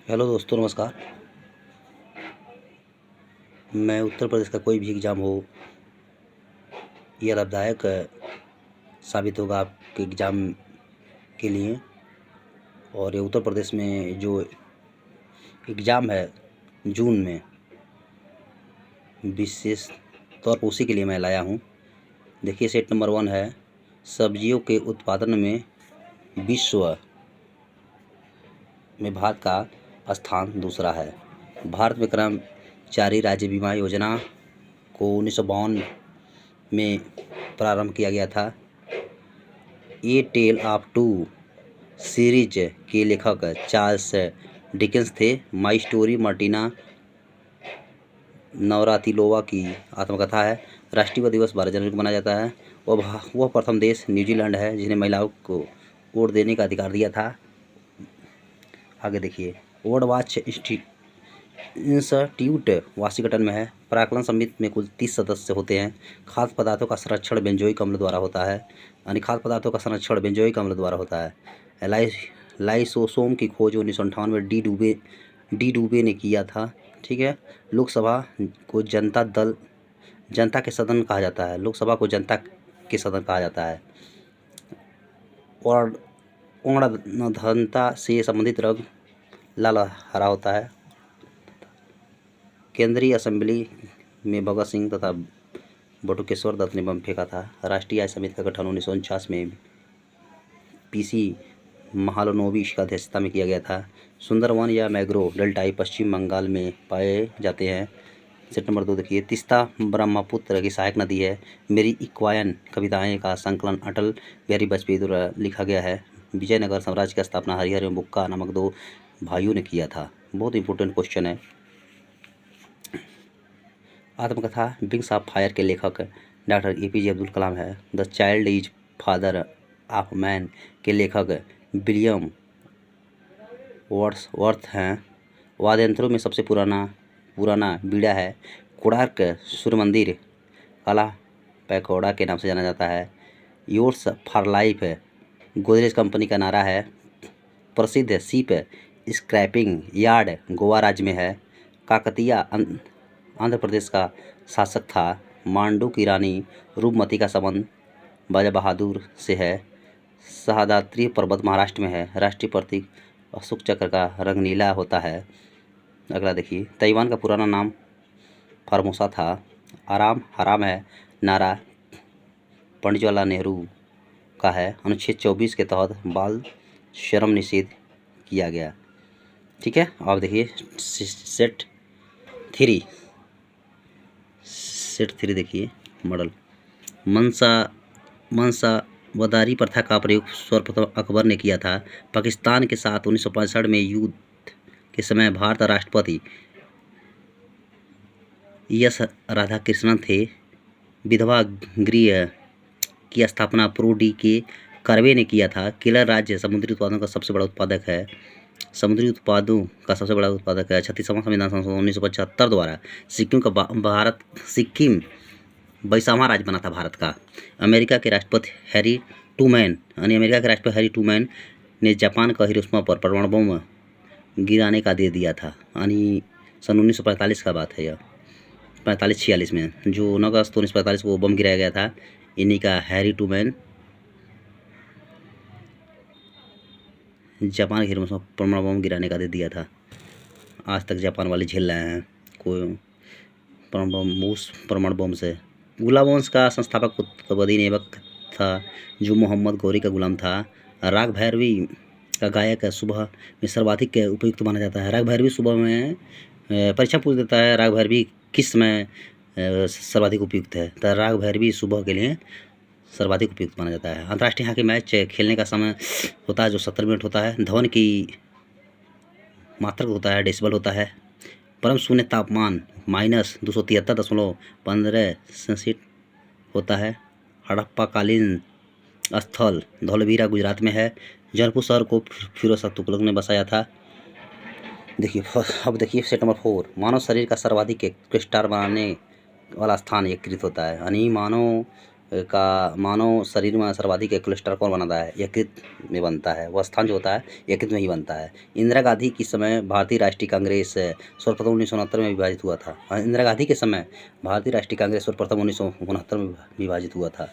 Hello दोस्तों, नमस्कार। मैं उत्तर प्रदेश का कोई भी एग्ज़ाम हो, ये लाभदायक साबित होगा आपके एग्ज़ाम के लिए। और ये उत्तर प्रदेश में जो एग्ज़ाम है जून में, विशेष तौर पर उसी के लिए मैं लाया हूँ। देखिए, सेट नंबर 1 है सब्जियों के उत्पादन में विश्व में भारत का स्थान दूसरा है। भारत में कर्मचारी राज्य बीमा योजना को 1952 में प्रारंभ किया गया था। ए टेल ऑफ टू सीरीज के लेखक चार्ल्स डिकेंस थे। माई स्टोरी मार्टिना नवरातिलोवा की आत्मकथा है। राष्ट्रीय दिवस 12 जनवरी को मनाया जाता है। वह प्रथम देश न्यूजीलैंड है जिन्हें महिलाओं को वोट देने का अधिकार दिया था। आगे देखिए, वर्ल्ड वॉच इंस्टीट्यूट वाशिंगटन में है। प्राक्कलन समिति में कुल 30 सदस्य होते हैं। खाद्य पदार्थों का संरक्षण बेंजोइक अम्ल द्वारा होता है। लाइसोसोम की खोज 1958 में डी डूबे ने किया था। ठीक है। लोकसभा को जनता के सदन कहा जाता है। लोकसभा को जनता के सदन कहा जाता है। और औंधता से संबंधित रंग लाल हरा होता है। केंद्रीय असेंबली में भगत सिंह तथा बटुकेश्वर दत्त ने बम फेंका था। राष्ट्रीय आय समिति का गठन 1949 में पीसी महालनोबिस की अध्यक्षता में किया गया था। सुंदरवन या मैंग्रोव डेल्टाई पश्चिम बंगाल में पाए जाते हैं। सेट नंबर 2 देखिए, तीस्ता ब्रह्मपुत्र की सहायक नदी है। मेरी इक्वायन कविताएं का संकलन अटल बिहारी वाजपेयी द्वारा लिखा गया है। विजयनगर साम्राज्य की स्थापना हरिहर एवं बुक्का नामक 2 भाइयों ने किया था। बहुत इंपॉर्टेंट क्वेश्चन है। आत्मकथा विंग्स ऑफ फायर के लेखक डॉक्टर APJ अब्दुल कलाम है। The child is father of man के लेखक विलियम वर्ड्सवर्थ हैं। वाद्ययंत्रों में सबसे पुराना बीड़ा है। कोणार्क सूर्य मंदिर काला पैगोडा के नाम से जाना जाता है। Yours for life Godrej company का नारा है। प्रसिद्ध शिप स्क्रैपिंग यार्ड गोवा राज्य में है। काकतीय आंध्र प्रदेश का शासक था। मांडू की रानी रूपमती का संबंध बाजा बहादुर से है। सह्याद्री पर्वत महाराष्ट्र में है। राष्ट्रीय प्रतीक अशोक चक्र का रंग नीला होता है। अगला देखिए, ताइवान का पुराना नाम फॉर्मोसा था। आराम हराम है नारा पंडित जवाहरलाल नेहरू का है। अनुच्छेद 24 के तहत बाल श्रम निषेध किया गया। ठीक है। अब देखिए सेट 3 देखिए, मॉडल वदारी प्रथा का प्रयोग सर्वप्रथम अकबर ने किया था। पाकिस्तान के साथ 1965 में युद्ध के समय भारत राष्ट्रपति एस राधाकृष्णन थे। विधवा गृह की स्थापना प्रो डी के कर्वे ने किया था। केरल राज्य समुद्री उत्पादों का सबसे बड़ा उत्पादक है। 36वां संविधान संशोधन 1975 द्वारा सिक्किम 22वां राज्य बना था भारत का। अमेरिका के राष्ट्रपति हैरी ट्रूमैन ने जापान का हिरोशिमा पर परमाणु बम गिराने का आदेश दिया था। सन 1945 का बात है। यह 45-46 में जो 9 अगस्त 1945 को बम गिराया गया था, इन्हीं का हैरी ट्रूमैन जापान के हिरोशिमा पर परमाणु बम गिराने का आदेश दिया था। आज तक जापान वाले झेल रहे हैं कोई परमाणु बम से। गुलाम वंश का संस्थापक कुतुबुद्दीन ऐबक था जो मोहम्मद गौरी का गुलाम था। राग भैरवी का गायक सुबह में सर्वाधिक उपयुक्त माना जाता है। राग भैरवी सुबह में परीक्षा पूछ देता है राग भैरवी किस समय सर्वाधिक उपयुक्त है, तो राग भैरवी सुबह के लिए सर्वाधिक उपयुक्त माना जाता है। अंतर्राष्ट्रीय हॉकी मैच खेलने का समय होता है जो 70 मिनट होता है। धवन की मात्रक होता है, डेसिबल होता है। परम शून्य तापमान -273.15 सेल्सियस होता है। हड़प्पाकालीन स्थल धौलवीरा गुजरात में है। जौनपुर शहर को फिरोज शाह तुगलक ने बसाया था। देखिए, अब देखिए सेट नंबर 4, मानव शरीर का सर्वाधिक क्रिस्टल बनाने वाला स्थान एकीकृत होता है। यानी मानव का मानव शरीर में सर्वाधिक कोलेस्ट्रॉल कौन बनाता है? यकृत में बनता है। वह स्थान जो होता है यकृत में ही बनता है। इंदिरा गांधी के समय भारतीय राष्ट्रीय कांग्रेस सर्वप्रथम 1969 में विभाजित हुआ था। इंदिरा गांधी के समय भारतीय राष्ट्रीय कांग्रेस सर्वप्रथम 1969 में विभाजित हुआ था।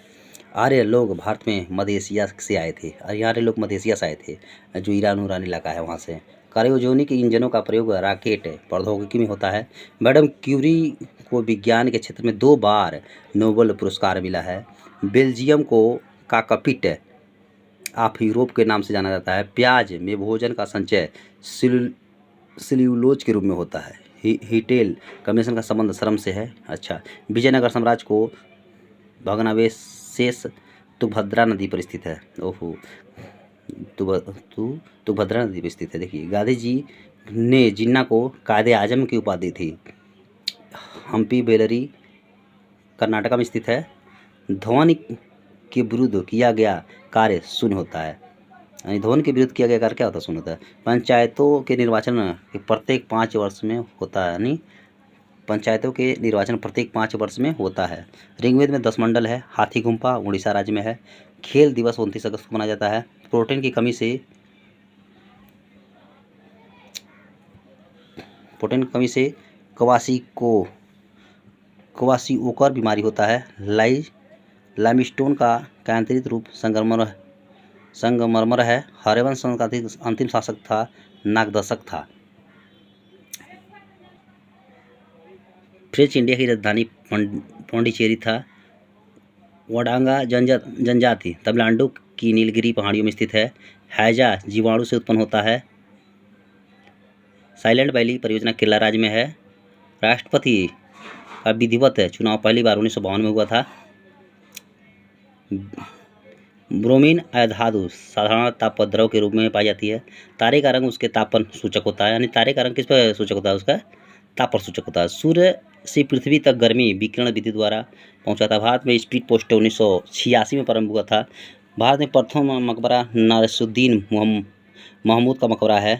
आर्य लोग भारत में मध्य एशिया से आए थे। आर्य लोग मध्य एशिया से आए थे, जो ईरान इलाका है वहाँ से। क्रायोजेनिक इंजनों का प्रयोग रॉकेट प्रौद्योगिकी में होता है। मैडम क्यूरी को विज्ञान के क्षेत्र में 2 बार नोबेल पुरस्कार मिला है। बेल्जियम को काकपिट ऑफ यूरोप के नाम से जाना जाता है। प्याज में भोजन का संचय सेल्यूलोज के रूप में होता है। हिटेल कमीशन का संबंध श्रम से है। अच्छा, विजयनगर साम्राज्य को भग्नावशेष तुंगभद्रा नदी पर स्थित है। ओहो, तुंगभद्रा नदी पर स्थित है। देखिए, गांधी जी ने जिन्ना को कायदे आजम की उपाधि थी। हम्पी बेलरी कर्नाटक में स्थित है। धवन के विरुद्ध किया गया कार्य शून्य होता है। यानी धवन के विरुद्ध किया गया कार्य क्या होता है? शून्य होता है। पंचायतों के निर्वाचन प्रत्येक 5 वर्ष में होता है। यानी पंचायतों के निर्वाचन प्रत्येक 5 वर्ष में होता है। ऋग्वेद में 10 मंडल है। हाथी गुम्फा उड़ीसा राज्य में है। खेल दिवस 29 अगस्त को मनाया जाता है। प्रोटीन की कमी से क्वाशिओकर बीमारी होता है। लाइमस्टोन का कायांतरित रूप संगमरमर है। हर्यवंश का अंतिम शासक था नागदशक था। फ्रेंच इंडिया की राजधानी पौंडीचेरी था। वडांगा जनजाति तमिलनाडु की नीलगिरी पहाड़ियों में स्थित है। हैजा जीवाणु से उत्पन्न होता है। साइलेंट वैली परियोजना केरला राज्य में है। राष्ट्रपति का विधिवत चुनाव पहली बार 1952 में हुआ था। ब्रोमीन अधातु साधारण ताप द्रव के रूप में पाई जाती है। तारे का रंग उसके तापन सूचक होता है। यानी तारे का रंग किस पर सूचक होता है? उसका ताप पर सूचक होता है। सूर्य से पृथ्वी तक गर्मी विकिरण विधि द्वारा पहुंचाता है। भारत में स्पीड पोस्ट 1986 में प्रारंभ हुआ था। भारत में प्रथम मकबरा नासिरुद्दीन महमूद का मकबरा है।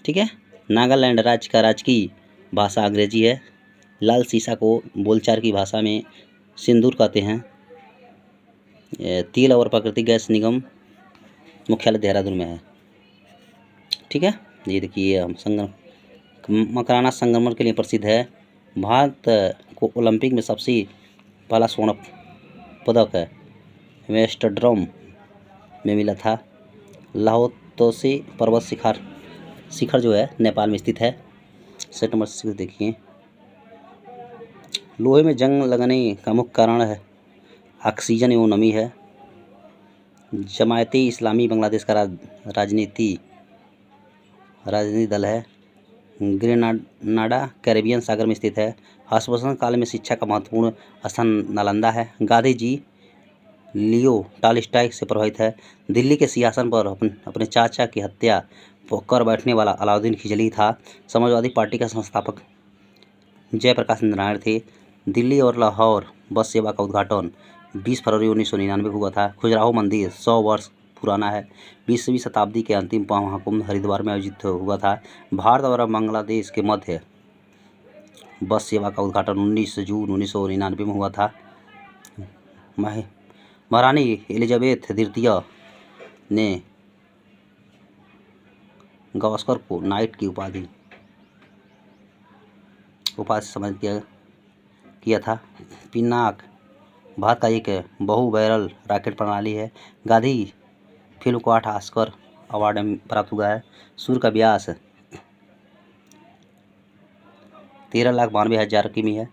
ठीक है। नागालैंड राज्य का राजकीय भाषा अंग्रेजी है। लाल सीसा को बोलचाल की भाषा में सिंदूर कहते हैं। तेल और प्राकृतिक गैस निगम मुख्यालय देहरादून में है। ठीक है। ये देखिए, मकराना संगमरमर के लिए प्रसिद्ध है। भारत को ओलंपिक में सबसे पहला स्वर्ण पदक एम्स्टर्डम में मिला था। लाहोतसे पर्वत शिखर जो है नेपाल में स्थित है। सेट नंबर 6 देखिए, लोहे में जंग लगने का मुख्य कारण है ऑक्सीजन एवं नमी है। जमायते इस्लामी बांग्लादेश का राजनीति दल है। ग्रेनाडा कैरेबियन सागर में स्थित है। हर्षवर्धन काल में शिक्षा का महत्वपूर्ण स्थान नालंदा है। गांधी जी लियो टॉलस्टॉय से प्रभावित है। दिल्ली के सिंहासन पर अपने चाचा की हत्या कर बैठने वाला अलाउद्दीन खिलजी था। समाजवादी पार्टी का संस्थापक जयप्रकाश नारायण थे। दिल्ली और लाहौर बस सेवा का उद्घाटन 20 फरवरी 1999 को हुआ था। खजुराहो मंदिर 100 वर्ष पुराना है। 20वीं शताब्दी के अंतिम महाकुंभ हरिद्वार में आयोजित हुआ था। भारत और बांग्लादेश के मध्य बस सेवा का उद्घाटन 19 जून 1999 में हुआ था। महारानी एलिजाबेथ द्वितीय ने गावस्कर को नाइट की उपाधि से सम्मानित किया था। पिनाक भारत का एक बहु बैरल रॉकेट प्रणाली है। गांधी फिल्म को 8 ऑस्कर अवार्ड प्राप्त हुआ है। सूर्य का व्यास 13,92,000 किमी है।